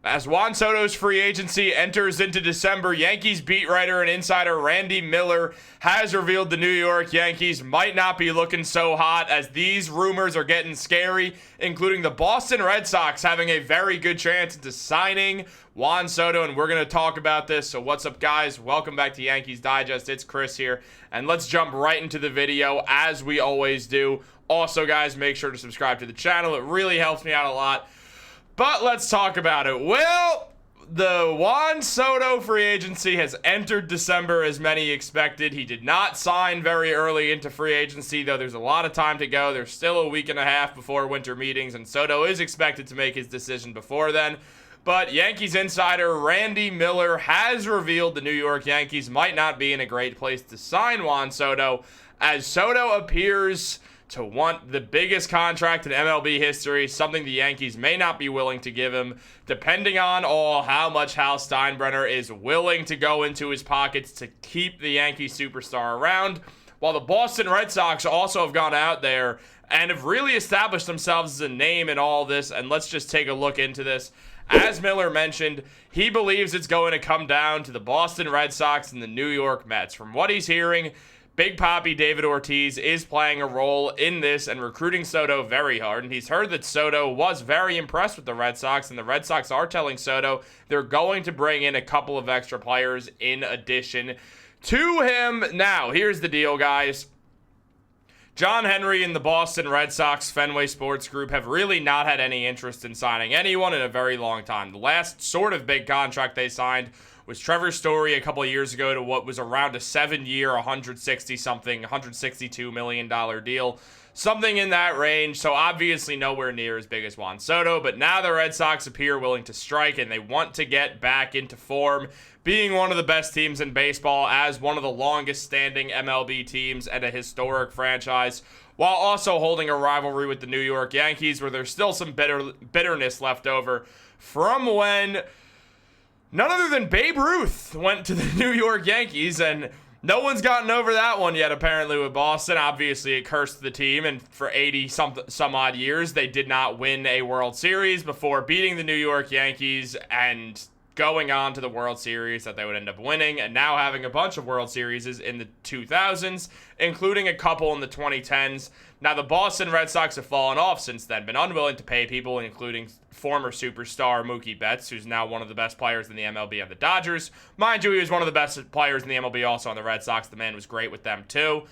As Juan Soto's free agency enters into December, Yankees beat writer and insider Randy Miller has revealed the New York Yankees might not be looking so hot, as these rumors are getting scary, including the Boston Red Sox having a very good chance into signing Juan Soto, and we're going to talk about this. So what's up, guys? Welcome back to Yankees Digest. It's Chris here, and let's jump right into the video as we always do. Also, guys, make sure to subscribe to the channel. It really helps me out a lot. But let's talk about it. Well, the Juan Soto free agency has entered December as many expected. He did not sign very early into free agency, though there's a lot of time to go. There's still a week and a half before winter meetings, and Soto is expected to make his decision before then. But Yankees insider Randy Miller has revealed the New York Yankees might not be in a great place to sign Juan Soto, as Soto appears to want the biggest contract in MLB history, something the Yankees may not be willing to give him, depending on how much Hal Steinbrenner is willing to go into his pockets to keep the Yankee superstar around, while the Boston Red Sox also have gone out there and have really established themselves as a name in all this. And let's just take a look into this. As Miller mentioned, he believes it's going to come down to the Boston Red Sox and the New York Mets. From what he's hearing, Big Papi David Ortiz is playing a role in this and recruiting Soto very hard. And he's heard that Soto was very impressed with the Red Sox, and the Red Sox are telling Soto they're going to bring in a couple of extra players in addition to him. Now, here's the deal, guys. John Henry and the Boston Red Sox Fenway Sports Group have really not had any interest in signing anyone in a very long time. The last sort of big contract they signed was Trevor Story a couple of years ago to what was around a 7-year, $162 million deal. Something in that range, so obviously nowhere near as big as Juan Soto, but now the Red Sox appear willing to strike, and they want to get back into form, being one of the best teams in baseball, as one of the longest-standing MLB teams and a historic franchise, while also holding a rivalry with the New York Yankees, where there's still some bitterness left over from when none other than Babe Ruth went to the New York Yankees, and no one's gotten over that one yet, apparently, with Boston. Obviously, it cursed the team, and for 80-some odd years, they did not win a World Series before beating the New York Yankees and going on to the World Series that they would end up winning, and now having a bunch of World Series in the 2000s, including a couple in the 2010s. Now, the Boston Red Sox have fallen off since then, been unwilling to pay people, including former superstar Mookie Betts, who's now one of the best players in the MLB on the Dodgers. Mind you, he was one of the best players in the MLB also on the Red Sox. The man was great with them, too.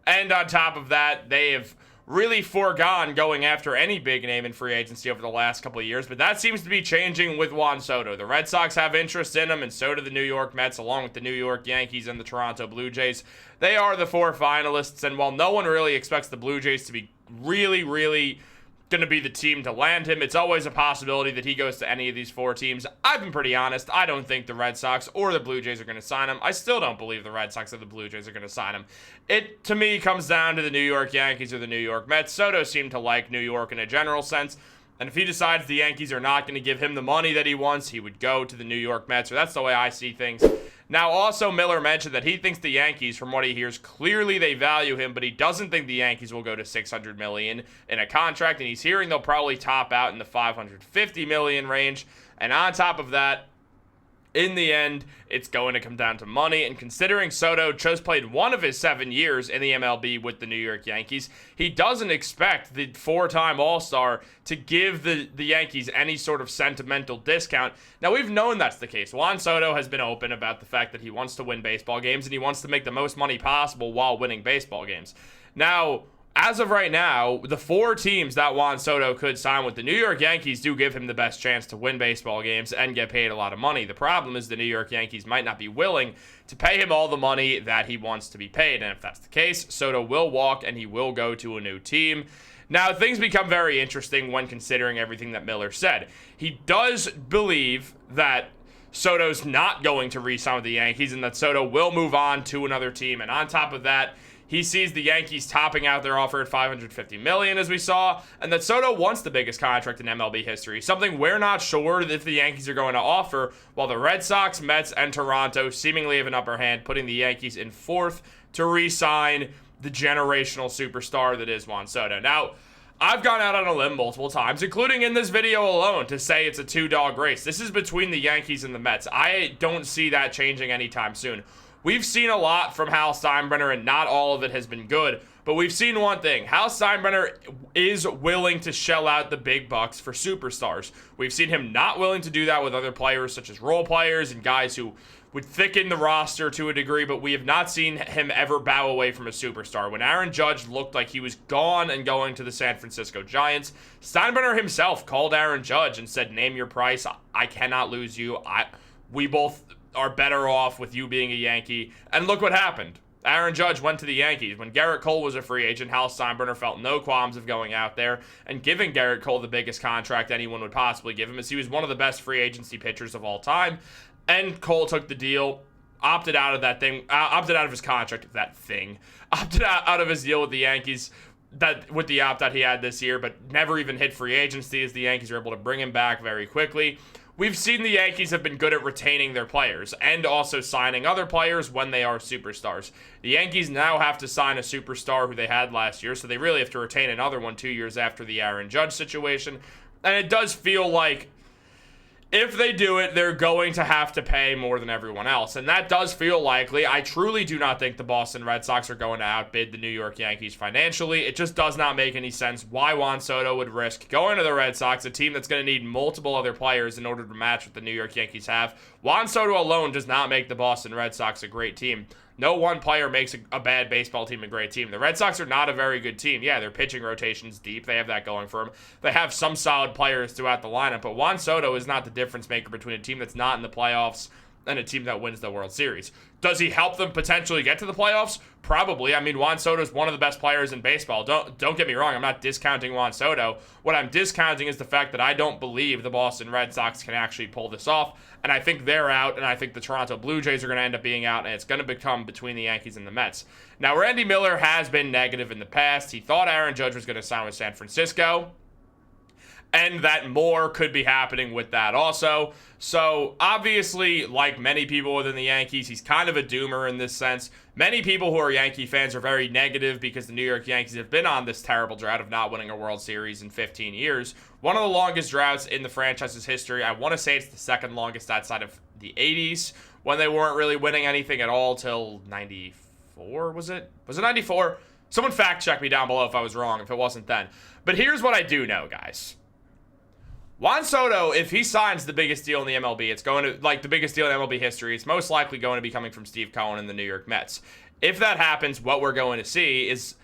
And on top of that, they have really foregone going after any big name in free agency over the last couple of years, but that seems to be changing with Juan Soto. The Red Sox have interest in him, and so do the New York Mets, along with the New York Yankees and the Toronto Blue Jays. They are the 4 finalists, and while no one really expects the Blue Jays to be really going to be the team to land him, it's always a possibility that he goes to any of these 4 teams. I've been pretty honest. I don't think the Red Sox or the Blue Jays are going to sign him. I still don't believe the Red Sox or the Blue Jays are going to sign him. It, to me, comes down to the New York Yankees or the New York Mets. Soto seemed to like New York in a general sense, and if he decides the Yankees are not going to give him the money that he wants, he would go to the New York Mets, or that's the way I see things. Now, also, Miller mentioned that he thinks the Yankees, from what he hears, clearly they value him, but he doesn't think the Yankees will go to $600 million in a contract, and he's hearing they'll probably top out in the $550 million range. And on top of that, in the end, it's going to come down to money, and considering Soto just played one of his 7 years in the MLB with the New York Yankees, he doesn't expect the 4-time All-Star to give the Yankees any sort of sentimental discount. Now, we've known that's the case. Juan Soto has been open about the fact that he wants to win baseball games, and he wants to make the most money possible while winning baseball games. Now, as of right now, the 4 teams that Juan Soto could sign with, the New York Yankees do give him the best chance to win baseball games and get paid a lot of money. The problem is the New York Yankees might not be willing to pay him all the money that he wants to be paid. And if that's the case, Soto will walk and he will go to a new team. Now, things become very interesting when considering everything that Miller said. He does believe that Soto's not going to re-sign with the Yankees and that Soto will move on to another team. And on top of that, he sees the Yankees topping out their offer at $550 million, as we saw, and that Soto wants the biggest contract in MLB history, something we're not sure if the Yankees are going to offer, while the Red Sox, Mets, and Toronto seemingly have an upper hand, putting the Yankees in 4th to re-sign the generational superstar that is Juan Soto. Now, I've gone out on a limb multiple times, including in this video alone, to say it's a two-dog race. This is between the Yankees and the Mets. I don't see that changing anytime soon. We've seen a lot from Hal Steinbrenner, and not all of it has been good. But we've seen one thing. Hal Steinbrenner is willing to shell out the big bucks for superstars. We've seen him not willing to do that with other players, such as role players and guys who would thicken the roster to a degree, but we have not seen him ever bow away from a superstar. When Aaron Judge looked like he was gone and going to the San Francisco Giants, Steinbrenner himself called Aaron Judge and said, name your price. I cannot lose you. We both are better off with you being a Yankee. And look what happened. Aaron Judge went to the Yankees. When Garrett Cole was a free agent, Hal Steinbrenner felt no qualms of going out there and giving Garrett Cole the biggest contract anyone would possibly give him, as he was one of the best free agency pitchers of all time. And Cole took the deal, opted out of his contract, opted out of his deal with the Yankees, with the opt-out he had this year, but never even hit free agency, as the Yankees were able to bring him back very quickly. We've seen the Yankees have been good at retaining their players and also signing other players when they are superstars. The Yankees now have to sign a superstar who they had last year, so they really have to retain another one 2 years after the Aaron Judge situation. And it does feel like if they do it, they're going to have to pay more than everyone else. And that does feel likely. I truly do not think the Boston Red Sox are going to outbid the New York Yankees financially. It just does not make any sense why Juan Soto would risk going to the Red Sox, a team that's going to need multiple other players in order to match what the New York Yankees have. Juan Soto alone does not make the Boston Red Sox a great team. No one player makes a bad baseball team a great team. The Red Sox are not a very good team. Yeah, their pitching rotation's deep. They have that going for them. They have some solid players throughout the lineup, but Juan Soto is not the difference maker between a team that's not in the playoffs and a team that wins the World Series. Does he help them potentially get to the playoffs? Probably. I mean, Juan Soto is one of the best players in baseball. Don't get me wrong. I'm not discounting Juan Soto. What I'm discounting is the fact that I don't believe the Boston Red Sox can actually pull this off. And I think they're out, and I think the Toronto Blue Jays are going to end up being out, and it's going to become between the Yankees and the Mets. Now, Randy Miller has been negative in the past. He thought Aaron Judge was going to sign with San Francisco, and that more could be happening with that also. So, obviously, like many people within the Yankees, he's kind of a doomer in this sense. Many people who are Yankee fans are very negative because the New York Yankees have been on this terrible drought of not winning a World Series in 15 years. One of the longest droughts in the franchise's history. I want to say it's the second longest outside of the 80s, when they weren't really winning anything at all till 94, was it? Was it 94? Someone fact check me down below if I was wrong, if it wasn't then. But here's what I do know, guys. Juan Soto, if he signs the biggest deal in the MLB, it's going to, like the biggest deal in MLB history, it's most likely going to be coming from Steve Cohen and the New York Mets. If that happens, what we're going to see is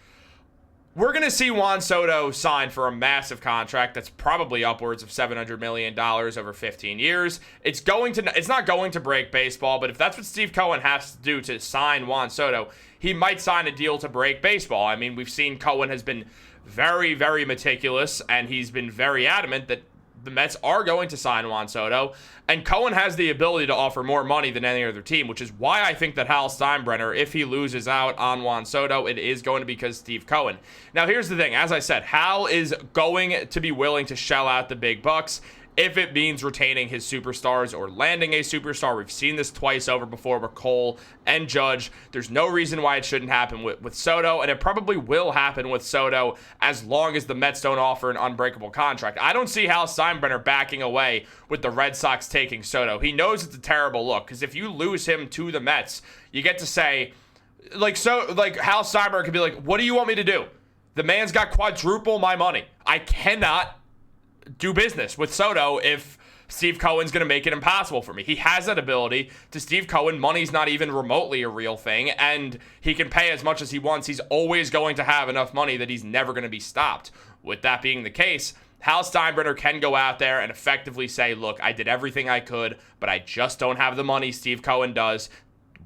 we're going to see Juan Soto sign for a massive contract that's probably upwards of $700 million over 15 years. It's not going to break baseball, but if that's what Steve Cohen has to do to sign Juan Soto, he might sign a deal to break baseball. I mean, we've seen Cohen has been very, very meticulous, and he's been very adamant that the Mets are going to sign Juan Soto, and Cohen has the ability to offer more money than any other team, which is why I think that Hal Steinbrenner, if he loses out on Juan Soto, it is going to be because Steve Cohen. Now, here's the thing. As I said, Hal is going to be willing to shell out the big bucks if it means retaining his superstars or landing a superstar. We've seen this twice over before with Cole and Judge. There's no reason why it shouldn't happen with Soto, and it probably will happen with Soto as long as the Mets don't offer an unbreakable contract. I don't see Hal Steinbrenner backing away with the Red Sox taking Soto. He knows it's a terrible look, because if you lose him to the Mets, you get to say, Hal Steinbrenner could be like, what do you want me to do? The man's got quadruple my money. I cannot do business with Soto if Steve Cohen's going to make it impossible for me. He has that ability. To Steve Cohen, money's not even remotely a real thing, and he can pay as much as he wants. He's always going to have enough money that he's never going to be stopped. With that being the case, Hal Steinbrenner can go out there and effectively say, look, I did everything I could, but I just don't have the money Steve Cohen does.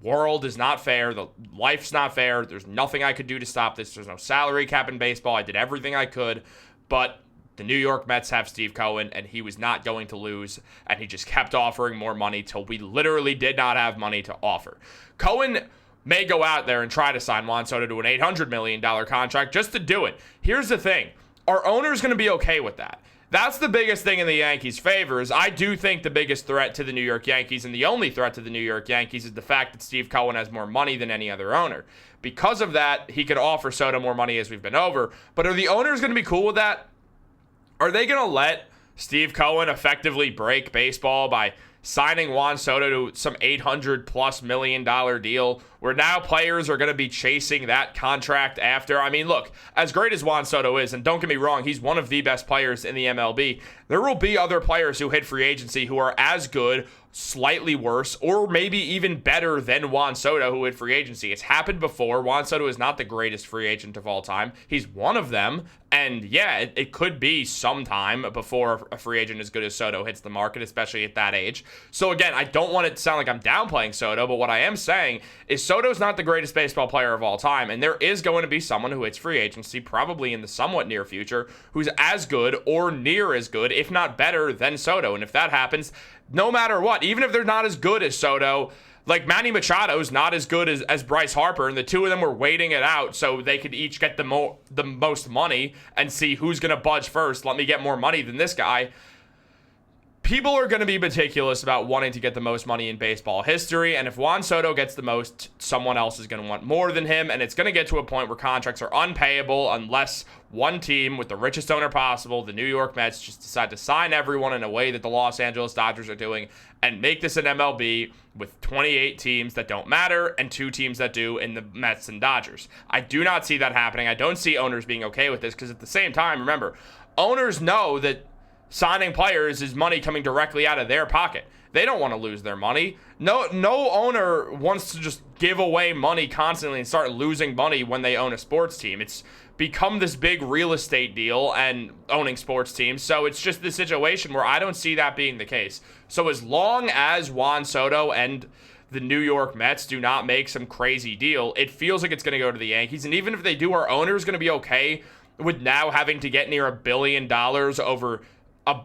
World is not fair. The life's not fair. There's nothing I could do to stop this. There's no salary cap in baseball. I did everything I could, but the New York Mets have Steve Cohen, and he was not going to lose, and he just kept offering more money till we literally did not have money to offer. Cohen may go out there and try to sign Juan Soto to an $800 million contract just to do it. Here's the thing. Our owner's going to be okay with that. That's the biggest thing in the Yankees' favor. Is I do think the biggest threat to the New York Yankees, and the only threat to the New York Yankees, is the fact that Steve Cohen has more money than any other owner. Because of that, he could offer Soto more money, as we've been over. But are the owners going to be cool with that? Are they going to let Steve Cohen effectively break baseball by signing Juan Soto to some $800+ million deal where now players are going to be chasing that contract after? I mean, look, as great as Juan Soto is, and don't get me wrong, he's one of the best players in the MLB, there will be other players who hit free agency who are as good, slightly worse, or maybe even better than Juan Soto who hit free agency. It's happened before. Juan Soto is not the greatest free agent of all time. He's one of them. And yeah, it could be some time before a free agent as good as Soto hits the market, especially at that age. So again, I don't want it to sound like I'm downplaying Soto, but what I am saying is Soto's not the greatest baseball player of all time, and there is going to be someone who hits free agency, probably in the somewhat near future, who's as good or near as good, if not better, than Soto. And if that happens, no matter what, even if they're not as good as Soto, like Manny Machado's not as good as Bryce Harper, and the two of them were waiting it out so they could each get the most money and see who's going to budge first. Let me get more money than this guy. People are going to be meticulous about wanting to get the most money in baseball history, and if Juan Soto gets the most, someone else is going to want more than him, and it's going to get to a point where contracts are unpayable unless one team with the richest owner possible, the New York Mets, just decide to sign everyone in a way that the Los Angeles Dodgers are doing and make this an MLB with 28 teams that don't matter and 2 teams that do in the Mets and Dodgers. I do not see that happening. I don't see owners being okay with this because at the same time, remember, owners know that signing players is money coming directly out of their pocket. They don't want to lose their money. No owner wants to just give away money constantly and start losing money when they own a sports team. It's become this big real estate deal and owning sports teams. So it's just this situation where I don't see that being the case. So as long as Juan Soto and the New York Mets do not make some crazy deal, it feels like it's going to go to the Yankees. And even if they do, our owner is going to be okay with now having to get near $1 billion over a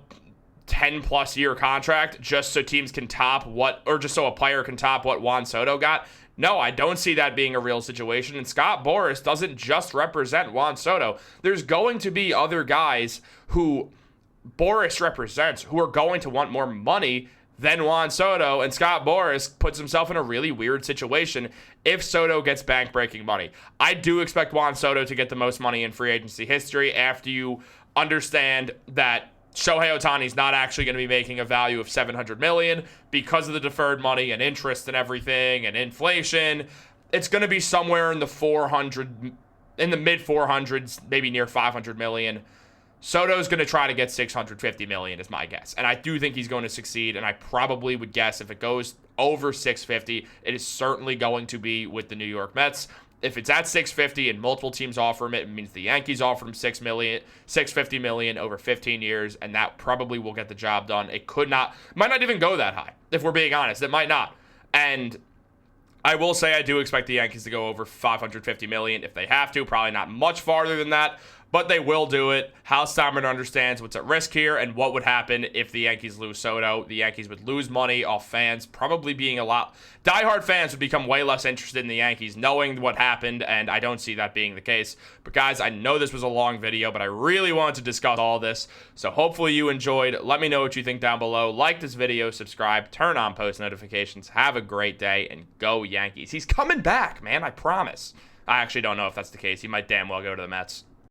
10+ year contract just so teams can top what, or just so a player can top what Juan Soto got. No, I don't see that being a real situation. And Scott Boras doesn't just represent Juan Soto. There's going to be other guys who Boras represents who are going to want more money than Juan Soto. And Scott Boras puts himself in a really weird situation if Soto gets bank-breaking money. I do expect Juan Soto to get the most money in free agency history after you understand that Shohei Ohtani's not actually going to be making a value of $700 million because of the deferred money and interest and everything and inflation. It's going to be somewhere in the mid 400s, maybe near $500 million. Soto's going to try to get $650 million is my guess. And I do think he's going to succeed. And I probably would guess if it goes over $650, it is certainly going to be with the New York Mets. If it's at $650 and multiple teams offer him, it means the Yankees offered him $650 million over 15 years, and that probably will get the job done. It might not even go that high, if we're being honest. It might not. And I will say I do expect the Yankees to go over $550 million if they have to. Probably not much farther than that, but they will do it. Hal Steinbrenner understands what's at risk here and what would happen if the Yankees lose Soto. The Yankees would lose money off fans, probably being diehard fans would become way less interested in the Yankees knowing what happened, and I don't see that being the case. But guys, I know this was a long video, but I really wanted to discuss all this, so hopefully you enjoyed. Let me know what you think down below. Like this video, subscribe, turn on post notifications. Have a great day, and go Yankees. He's coming back, man, I promise. I actually don't know if that's the case. He might damn well go to the Mets.